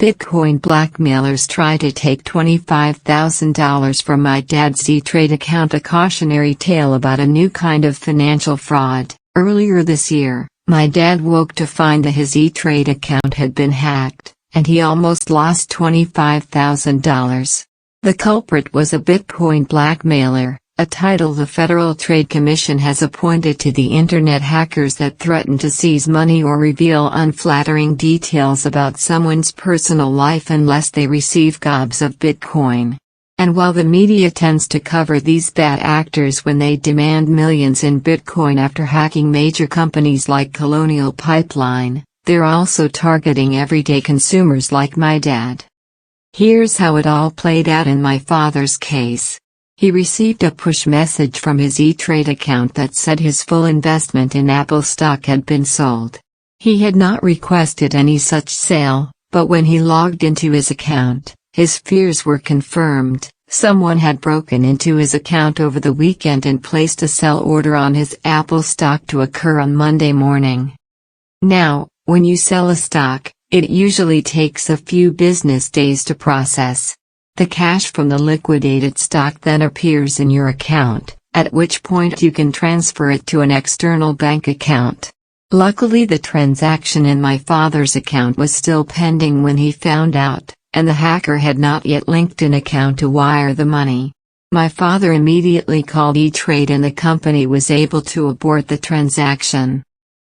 Bitcoin blackmailers try to take $25,000 from my dad's E-Trade account. A cautionary tale about a new kind of financial fraud. Earlier this year, my dad woke to find that his E-Trade account had been hacked, and he almost lost $25,000. The culprit was a Bitcoin blackmailer, a title the Federal Trade Commission has appointed to the internet hackers that threaten to seize money or reveal unflattering details about someone's personal life unless they receive gobs of Bitcoin. And while the media tends to cover these bad actors when they demand millions in Bitcoin after hacking major companies like Colonial Pipeline, they're also targeting everyday consumers like my dad. Here's how it all played out in my father's case. He received a push message from his E-Trade account that said his full investment in Apple stock had been sold. He had not requested any such sale, but when he logged into his account, his fears were confirmed. Someone had broken into his account over the weekend and placed a sell order on his Apple stock to occur on Monday morning. Now, when you sell a stock, it usually takes a few business days to process. The cash from the liquidated stock then appears in your account, at which point you can transfer it to an external bank account. Luckily, the transaction in my father's account was still pending when he found out, and the hacker had not yet linked an account to wire the money. My father immediately called E-Trade and the company was able to abort the transaction.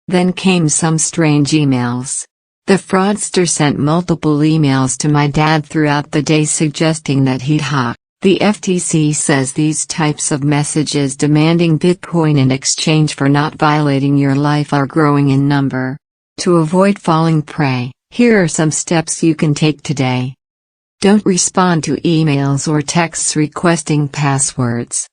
Then came some strange emails. The fraudster sent multiple emails to my dad throughout the day suggesting that he'd hack. The FTC says these types of messages demanding Bitcoin in exchange for not violating your life are growing in number. To avoid falling prey, here are some steps you can take today. Don't respond to emails or texts requesting passwords.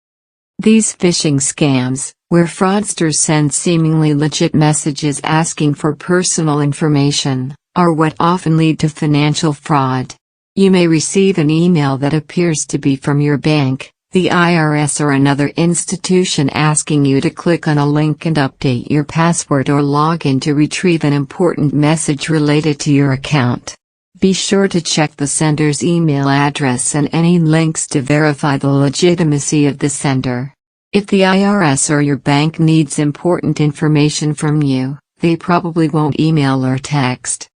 These phishing scams, where fraudsters send seemingly legit messages asking for personal information, are what often lead to financial fraud. You may receive an email that appears to be from your bank, the IRS or another institution asking you to click on a link and update your password or log in to retrieve an important message related to your account. Be sure to check the sender's email address and any links to verify the legitimacy of the sender. If the IRS or your bank needs important information from you, they probably won't email or text.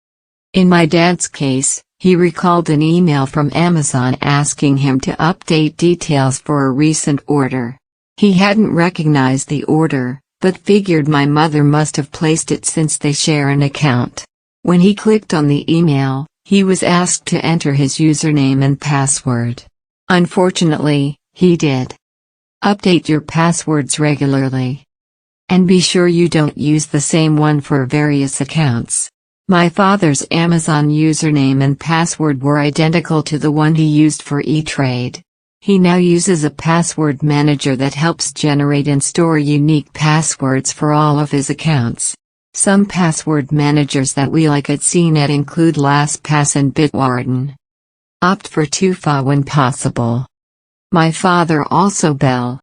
In my dad's case, he recalled an email from Amazon asking him to update details for a recent order. He hadn't recognized the order, but figured my mother must have placed it since they share an account. When he clicked on the email, he was asked to enter his username and password. Unfortunately, he did. Update your passwords regularly. And be sure you don't use the same one for various accounts. My father's Amazon username and password were identical to the one he used for E-Trade. He now uses a password manager that helps generate and store unique passwords for all of his accounts. Some password managers that we like at CNET include LastPass and Bitwarden. Opt for 2FA when possible. My father also